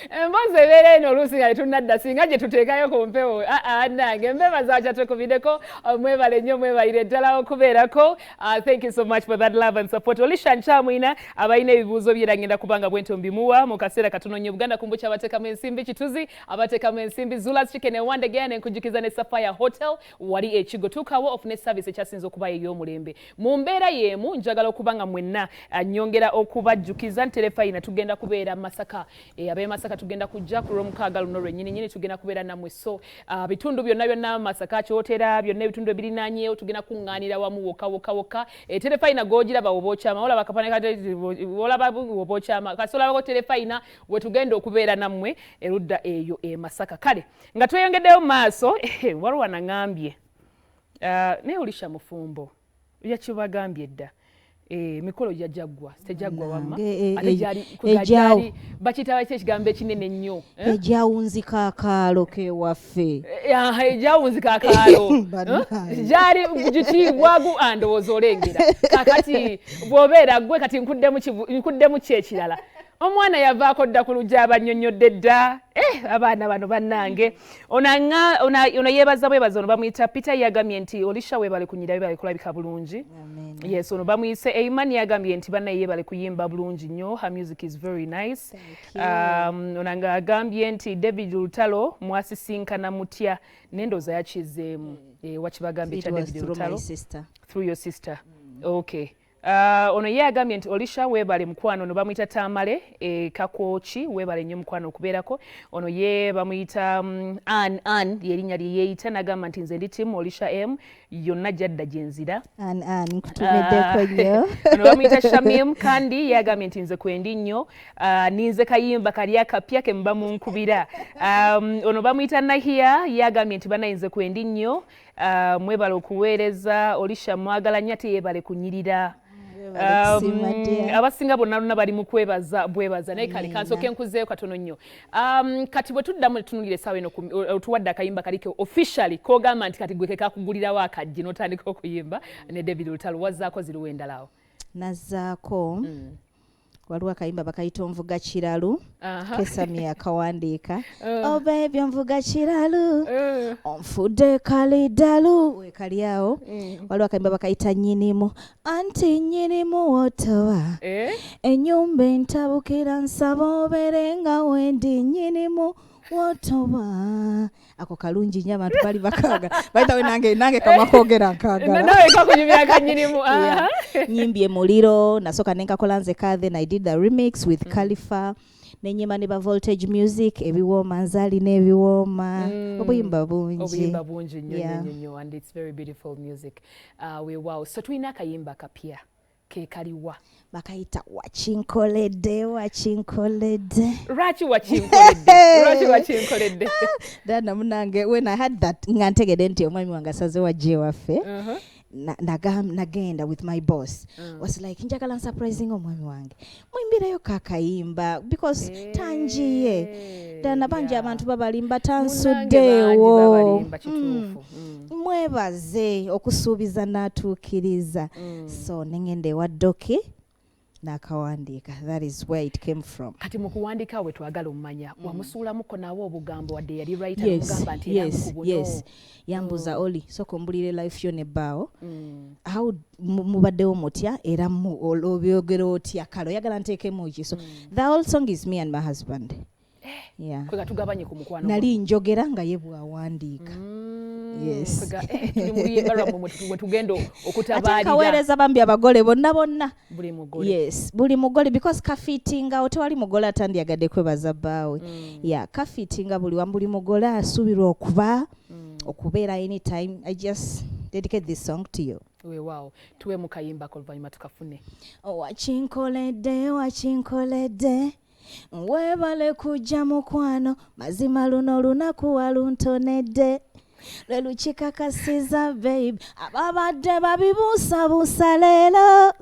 Emboze ebeera eno oluusi nga tetunnadda singa gye tuteekayo ku mpewo nange embeebaza kyatukubireko mwebale nnyo mwebalire ddala okubeerako. Thank you so much for that love and support. Olisha Nkyamwina abalina ebibuuzo byera ngenda kubanga bwento mbimuwa mu kaseera katono nnyo. Buganda Kumbucha abateekamu ensimbi kituzi abateekamu ensimbi Zula's Chicken and One Again enkujukiza ne Sapphire Hotel wali ekigo tukawo ofune service ekyasinza okuba ey'omulembe mu mbeera y'emu. Njagala okubanga mwenna nyongera okubajjukiza nterefayina tugenda kubeera Masaka abe Masaka tugenda kujja ku Lwomukaaga luno lwennyini tugenda kubeera nammwe so bitundu byonna Masaka kyotera byonna ebitundu ebirinaanyeewo tugenda kuŋŋaanira wamu woka terefayina g'ogiraba oba okyama olaba kapane kati olaba oba okyama kasi olabako terefayina we tugenda okubeera nammwe erudda eyo Masaka kale nga tweyongeddeyo mu maaso waliwo anaŋŋambye naye Olisha Mufumbo yakibagambye dda mikolo jajaggwa tejaggwa wamma ate gyali bakitaba ki ekigambo ekinene nnyo ejawunzika akaalo kewaffe ejawunzika akaalo gyali gitiibwagu andowooza olengera kakati bw'obeera gwe kati nkuddemu ki ekirala omwana yavaako dda ku lujja abannyonnyodde dda abaana bano bannange ono yeebaza bwebaza ono bamuyita Peter yagambye nti Olisha weebale kunyira weebale kulabika bulungi yes ono bamuyise Eiman yagambye nti bannaye yeebale kuyimba bulungi nnyo her music is very nice ono nga agambye nti David Lutalo mwasisinkana mutya n'endooza yakizeemu wakibagambye kya David Lutalo through your sister okay ono ye agambye nti Olisha weebale mukwano ono bamuyita Tamale Kakwoki weebale nnyo mukwano okubeerako ono ye bamuyita Ann yerinnya lye yeeyita n'agamba nti nze ndi timu Olisha M yonna gyadda gyenzira nkutumeddeko nnyo ono bamuyita Shamim Kandi ye agambye nti nze kwendi nnyo ninze kayimba kali akapya ke muba munkubira ono bamuyita Nahia ye agambye nti bannaye nze kwendi nnyo mwebale okuweereza Olisha mwagala nnyo ate yeebale kunyirira abasinga bonna bali mu kwebaza bwebaza naye kale kansooke nkuzeeyo katono nnyo kati bwe tuddamu ne tunuulira essaawa eno otuwadde akayimba kaliko officially kogamba nti kati gwe ke kakugulirawo akajji n'otandika okuyimba ne David Lutalo wazzaako ziriwo endala awo nazzaako waliwo akayimba bakayita Onvuga Kiralu Kesami akawandiika oba ebyo Nvuga Kiralu onfudde kalidalu wekali awo waliwo akayimba bakayita Nnyinimu anti nnyinimu wotowa ennyumba entabukira nsaba obeere nga wendi nnyinimu wotowa ako kalungi nnyo abantu bali bakaaga bayitawe nange kamakogera nkagala nawe kakunyumira kanyinimu nyimbye muliro nasooka nenkakola nze Kathen I did the remix with Khalifa nenyima ne ba Voltage Music ebiwooma nzaali n'ebiwooma obuyimba bungi nnyo and it's very beautiful music wow so tulina akayimba kapya ke kaliwa bakayita wakinkoledde lwaki wakinkoledde dana munange when I had that nga ntegedde nti omwami wange asaze wajje waffe nagenda with my boss was like njagala surprising omwami wange muyimbirayo kakayimba because tangiye dana bangi abantu babalimba tansuddeewo mwebaze okusuubiza n'atuukiriza so nengende ewa Doki n'akawandiika that is where it came from kati mu kuwandiika we twagala omumanya wamusuulamuko nawo obugambo wadde yali writer n'omugamba nti yes yambuza Oli sooka ombulire life yo nebbaawo how mubaddewo mutya era obyogera otya kale oyagala nteekemu ki so the whole song is me and my husband kwega tugabanye ku mukwano nali njogera nga ye bwawandiika yes tugenda okutabalira ate kaweereza bambi abagole bonna buli mugole because kafitinga otewali mugole atandyagadde kwebaza bbaawe kafitinga buli mugole asuubirwa okubeera anytime I just dedicate this song to you wow tuwe mukayimba oluvannyuma tukafune wakinkoledde weebale kujja mukwano mazima luno olunaku waluntonedde lwe lukikakasiza babe ababadde babibuusabuusa leero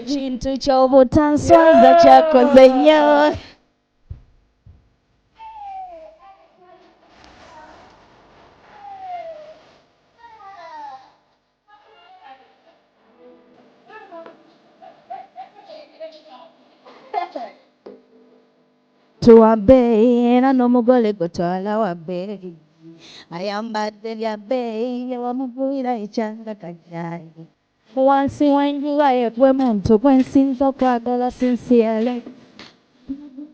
ekintu ky'obutanswaza kyakoze nnyo muntu wa bbeeyi era n'omugole gutwala wa bbeeyi ayambadde bya bbeeyi wamuvuyira ekyanga kajjaayi wansi w'enjuba yegwe muntu gwe nsinza okwagala sinsiale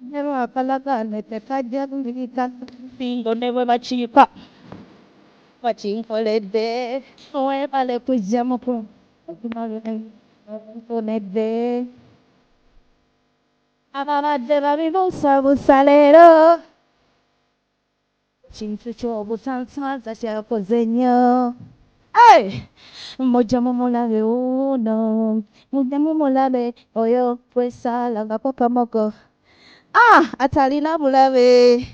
ne lwakalagane tekajja lulirika bingo ne bwe bakiika bakinkoledde weebale kujja muku ntonedde ababadde babibuusabuusa leero kintu ky'obusanswaza kyakoze nnyo mujja mumulabe wuuno mujja mumulabe oyo twesaalagako kamogo atalina bulabe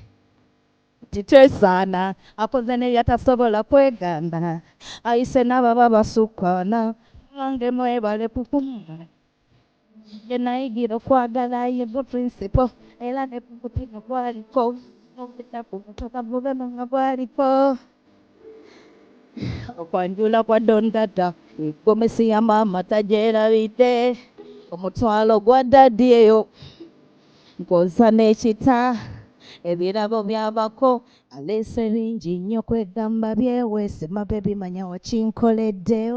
titwesaana akoze nebyatasobola kwegamba ayise n'ababa basukkaana nange mwebale kukumba ye nayigira okwagala ye bo principle era ne kukutega kwaliko okutakavuga nga bwaliko okwanjula kwa dondada gomesi ya maama tagyerabidde omutwalo gwa daddi eyo nkoza n'ekita ebirabo byabako aleese bingi nnyo kwegamba byeweese mabe bimanya wakinkoledde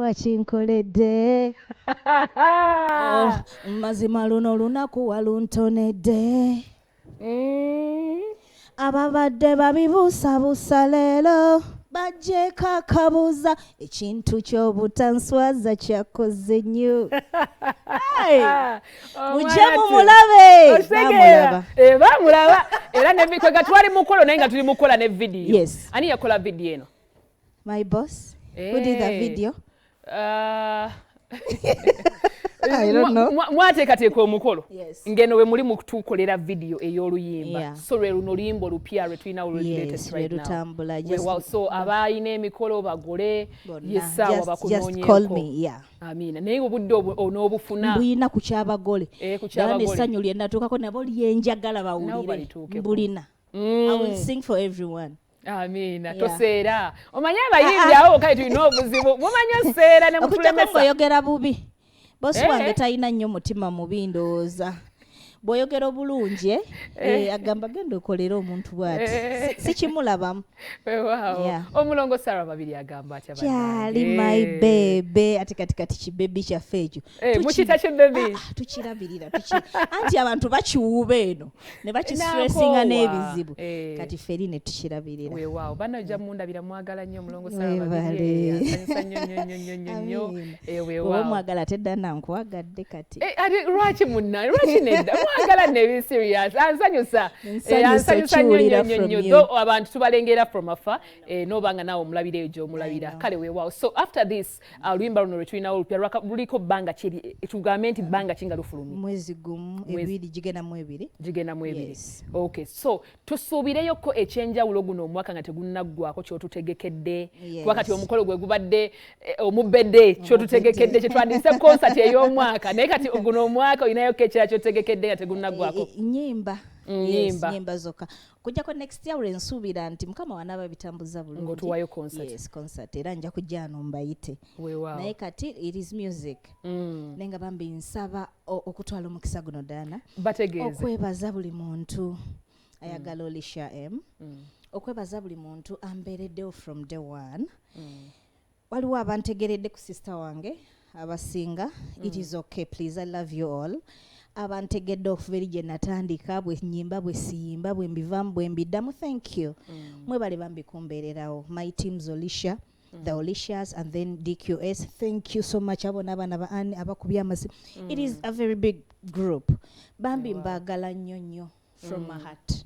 mazima luno olunaku waluntonedde ababadde babibuusabuusa leero bajjeeko akabuuza ekintu ky'obutanswaza kyakoze nnyo mujje mumulabe bamulaba era nebikwega twali mukolo naye nga tuli mukola ne vidiyo. Yes. Ani yakola vidiyo eno? My boss. Who did the video? I don't know. Mwateekateeka omukolo ngeno we muli mutukolera vidiyo ey'oluyimba Yeah. so lwe luno luyimba olupya lwe tulina latest right now. Lutambula. So abayina emikolo bagole yesaawa bakunoonyeeko. Just call me, yeah. Amina. Naye obudde onoobufuna mbulina ku kyabagole ku kyabagole. Essanyu lye natuukako nabo lyenjagala Nabo bawulire balituukeko. mbulina. I will sing for everyone. Amina. Yeah. Toseera omanye abayimbi awo kale tulina obuzibu mumanyi oseera ne mutulemesa okujjako ng'oyogera bubi bosi wange talina nnyo mutima mubi ndowooza bw'oyogera obulungi agamba genda okolera omuntu bw'ati sikimulabamu. Wow. Omulongo Sarah babiri agamba atya kyali my bebe ati kati kibebi kyaffe ekyo mukita kibebi tukirabirira anti abantu bakiwuuba eno ne bakistressinga n'ebizibu kati feri ne tukirabirira. Weewaawo bana ojja mundabira mwagala nnyo omulongo Sarah babiri asanyusa nnyo. Oba mwagala tedda nankwagadde kati lwaki munna lwaki nedda mwagala nebi serious ansanyusa nnyo abantu tubalengera from afar nobanga naawe omulabira ejo omulabira kale weewaawo. So after this oluyimba luno lwe tulinawo olupya luliko bbanga kiri tugambe nti bbanga kinga lufulumye mwezi gumu ebiri gigenda mu ebiri Okay, so tusuubireyoko ekyenjawulo guno omwaka nga tegunnaggwako kyotutegekedde wakati omukolo gwe gubadde omubbedde kyotutegekedde kyetwandise concert ey'omwaka naye kati guno omwaka olinayoko ekira kyotutegekedde nga tegunnaggwako nyimba zokka kujjako next year nsuubira nti mukama wanaaba bitambuza bulungi ng'otuwayo concert era nja kujja ano mbayite naye kati it is music naye nga bambi nsaba okutwala omukisa guno Dana okwebaza buli muntu ayagala Olisha M okwebaza buli muntu ambeereddewo from day one. Waliwo abantegeredde ku sister wange abasinga it is okay please I love you all. Abantegedde okuva eri gye natandika bwe nnyimba bwe siyimba bwe mbivamu bwe mbiddamu thank you. Mwebale bambi kumbeererawo my teams Olisha the Olishas and then DQS thank you so much abo n'abaana ba Anne abakubya amasimu it is a very big group bambi mbaagala nnyo from my heart.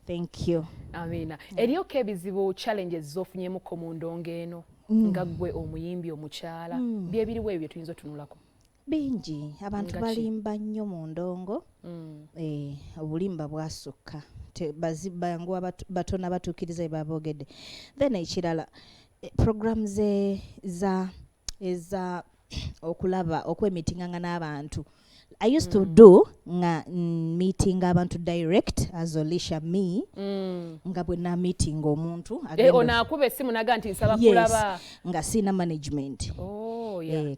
Thank you. Amina. Eriyoko ebizibu challenges z'ofunyemuko mu ndongo eno nga ggwe omuyimbi omukyala bye biriwo ebyo tuyinza otunulako? Bingi abantu balimba nnyo mu ndongo obulimba bwasukka bangu batono abatuukiriza bebabogedde then ekirala programs eza okulaba okwemitinganga n'abantu I used to do nga meeting abantu direct as Olisha me nga bwe na meeting omuntu onaakuba essimu naga nti nsaba kulaba nga sina management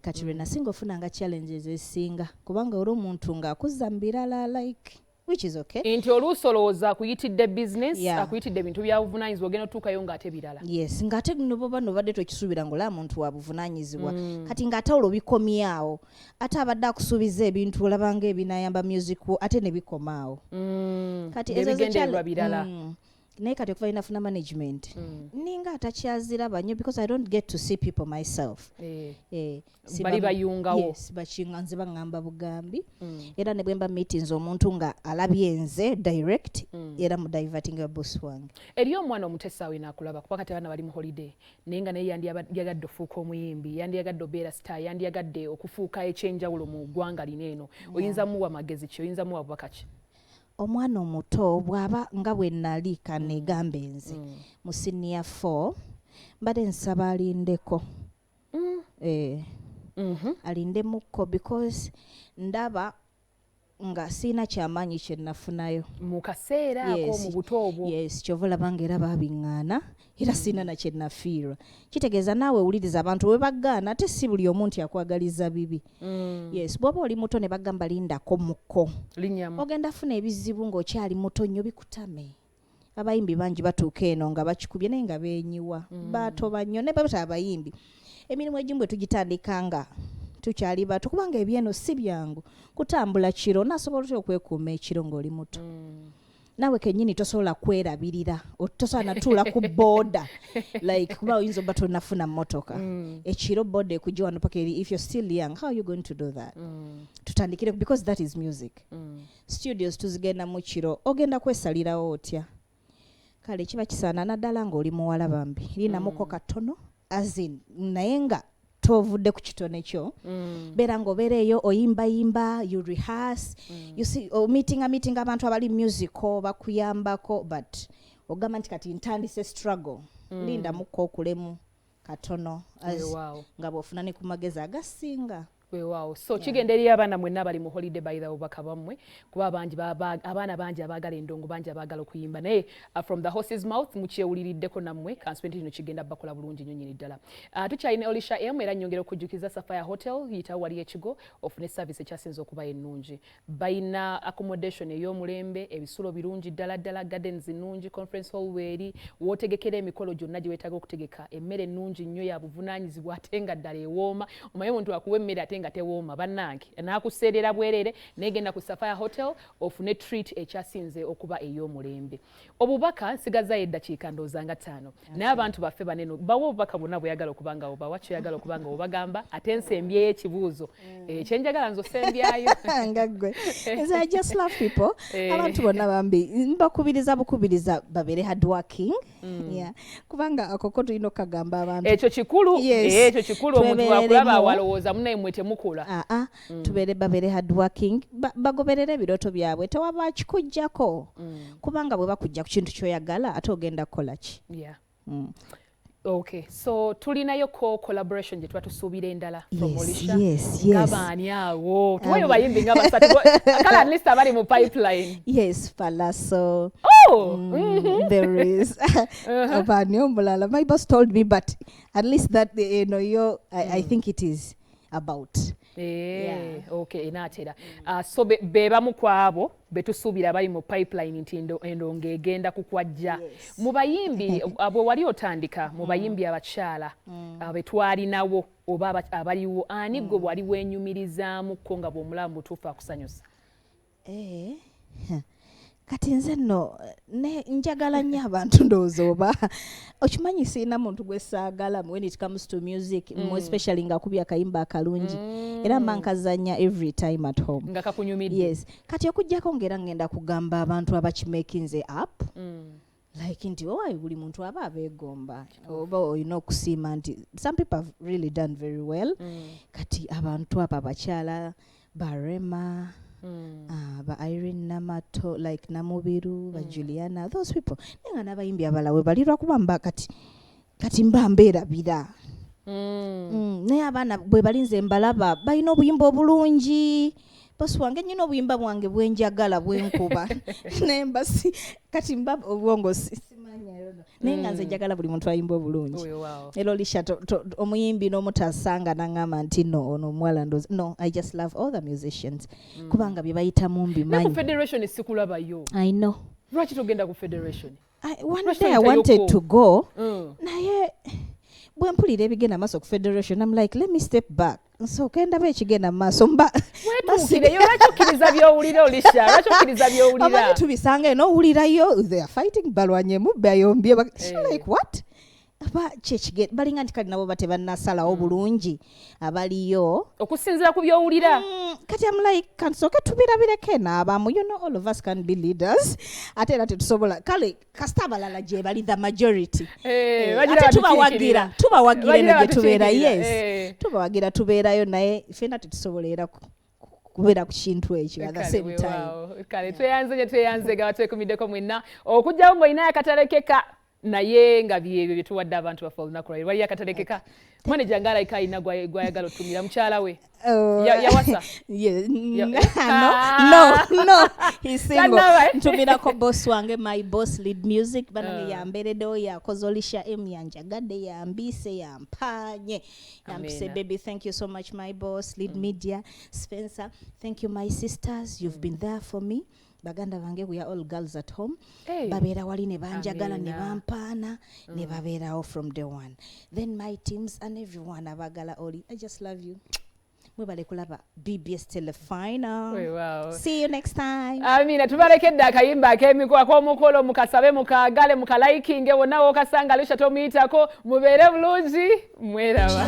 kati lwe nasinga ofuna nga challenges esinga kubanga oli omuntu ng'akuzza mbirala like which is okay. Nti olusolooza akuyitidde business, Yeah. akuyitidde ebintu bya buvunaanyizibwa ogenda otuukayo ng'ate birala. Yes, ng'ate nobadde tokisuubira ng'olaba muntu wa buvunaanyizibwa. Kati ng'ate olwo bikomyawo. Ate abadde akusuubiza ebintu olabanga ebinayamba music ate ne bikomaawo. Kati ezo ebigendererwa birala. Naye kati okuva inafuna management ninga atakyaziraba nnyo because I don't get to see people myself. Bali bayungawo. Yes, bakinga nze baŋŋamba bugambi. Era ne bwemba meetings omuntu nga alabye nze direct era mu diverting a boss wange. Eriyo omwana omutesaawe n'akulaba kuba kati abaana bali mu holiday naye nga naye yandiyagadde ofuuka omuyimbi, yandiyagadde obeera star, yandiyagadde okufuuka ekyenjawulo mu ggwanga lino eno. Oyinza muwa magezi ki? Oyinza muwa bubaka ki? Omwana omuto bw'aba nga bwe nali kaneegambe nze mu senior 4 mbadde nsaba alindeko. Alindemukko because ndaba nga siina kyamaanyi kye nafunayo mu kaseera ako mu buto obwo. Yes, kyova olabanga era baabiŋŋaana era siina na kye nafiirwa. Kitegeeza naawe wuliriza abantu bwe baggaana ate si buli omu nti akwagaliza bibi. Yes, bw'oba oli muto ne bagamba lindako mukko ogenda afuna ebizibu ng'okyali muto nnyo bikutame. Abayimbi bangi batuuka eno nga bakikubye naye nga beenyiwa baatoba nnyo ne bata abayimbi. Emirimu egimu bwe tugitandika nga tukyali bato kubanga ebyeno si byangu kutambula kiro nasobola otya okwekuuma ekiro ng'oli muto. Naawe kennyini tosobola kwerabirira tosobola natuula ku booda like kuba oyinza obba tonafuna mmotoka ekiro booda ekujja wano paka eri if you're still young how are you going to do that? Tutandikire because that is music. Studios tuzigenda mu kiro ogenda kwesalirawo otya? Kale kiba kisaana naddala ng'oli muwala bambi linamuko katono azin naye nga tovudde ku kitone kyo beera ng'obeera eyo oyimbayimba you rehearse you see meeting abantu abali musical bakuyambako but ogamba nti kati ntandise struggle linda mukko okulemu katono nga bw'ofuna ne ku magezi agasinga. Wow. So kigenda eri abaana mwenna bali mu holiday by the obubaka bamwe kuba abaana bangi abaagala endongo bangi abaagala okuyimba naye from the horse's mouth mukyewuliriddeko nammwe kansipenti kino kigenda bakola bulungi nnyo nnyini ddala. Tukyalina Olisha M era nnyongera okujjukiza Sapphire Hotel yitawo wali ekigo ofune service ekyasinze okuba ennungi. Bayina accommodation ey'omulembe, ebisulo birungi ddala ddala, gardens nnungi, conference hall weeri, wootegekera emikolo gyonna gye weetaaga okutegeka, emmere nnungi nnyo ya buvunaanyizibwa ate nga ddala ewooma. Omanyi omuntu akuwa emmere ate nga tewooma bannange naakuseerera bwerere negenda ku Sapphire Hotel ofune treat ekyasinze okuba ey'omulembe. Obubaka nsigazayo eddakiika ndowooza nga 5 naye abantu baffe banene bawa obubaka bwonna bweyagala okubanga obawa kyoyagala okubanga obagamba ate nsembyeyo ekibuuzo kyenjagala nze osembyayo nga ggwe. I just love people. Abantu bonna bambi mbakubiriza bukubiriza babeere hardworking. Kubanga akoko tulina okukagamba abantu ekyo kikulu. Ekyo kikulu omuntu akulaba awalowooza munaye mwe temukula. Tubeere babeere hardworking bagoberere ebirooto byabwe tewaba kikujjako kubanga bwe bakujja ku kintu kyoyagala ate ogenda kukola ki. Okay, so tulinayo collaboration gye tuba tusuubira endala from Olisha. Ngabaani awo tuwayo bayimbi nga basatu kale at least abali mu pipeline. Yes, Palaso. There is abaani omulala. My boss told me but at least that I think it is about. Okay, inaatera. So bebamu kwabo betusuubira bali mu pipeline nti endongo egenda kukwajja. Mu bayimbi abo wali otandika mu bayimbi abakyala betwalinawo oba abaliwo ani gwe wali wenyumirizaamu ko nga bw'omulamu butuufu akusanyusa? Kati nze nno njagala nnyo abantu ndowooza oba okimanyi siina muntu gwe saagala when it comes to music more especially ng'akubye akayimba akalungi era mba nkazannya every time at home nga kakunyumidde. Yes, kati okujjako ng'era ngenda kugamba abantu abakimakinze up like nti buli muntu aba abeegomba oba olina okusiima nti some people have really done very well. Kati abantu abo abakyala Barema ba Irene Namato like Namubiru ba Juliana those people nenga n'abayimbi abalawe balirwa kubamba kati mba mbeerabira. Naye abaana bwe balinze mbalaba balina obuyimba obulungi boss wange nyino obuyimba bwange bwenjagala bwenkuba nemba si kati mba obwongo simanya yono nenga nze njagala buli muntu ayimba obulungi ero lisha omuyimbi n'omutasanga nangama nti no mwala ndozi no I just love all the musicians kubanga bye bayita mumbi manyi ku federation isikulaba yo I know lwaki togenda ku federation one day I wanted to go naye bwe mpulira ebigenda maaso ku federation I'm like let me step back so kenda be ekigenda maaso mba wetukire yo lwaki okkiriza byowulira olisha lwaki okkiriza byowulira amanyi tubisanga eno owulirayo they are fighting balwanye mubbe ayombye like what aba chechige balinga nti kali nabo batebannasalawo bulungi abaliyo okusinzira ku byowulira kati I'm like kansoke tubirabireke n'abamu you know all of us can be leaders ate era tetusobola kale kasita abalala gye bali the majority ate tubawagira eno gye tubeera yes tubawagira tubeerayo naye fena tetusobola era kubeera ku kintu ekyo at the same time kale tweyanze nga batwekumiddeko mwenna okujjawo ng'olinayo akatalekeka naye nga byebyo bye tuwadde abantu baffe olunaku lwali waliyo akatalekeka manager ng'alayika alina gwayagala otumira mukyala we yawasa no he's single ntumirako boss wange my boss lead music banange yambereddewo yakoze olisha yanjagadde yambise yampanye yampise baby thank you so much my boss lead media Spencer thank you my sisters you've been there for me baganda bange we are all girls at home babeera wali ne banjagala ne bampaana ne babeerawo from day one then my teams and everyone abagala oli I just love you mwebale kulaba BBS Telefinal. See you next time. Amina tubalekedde akayimba ak'omukolo mukasabe mukagale mukalikinge wonna wokasanga lusha tomuyitako mubeere bulungi mweraba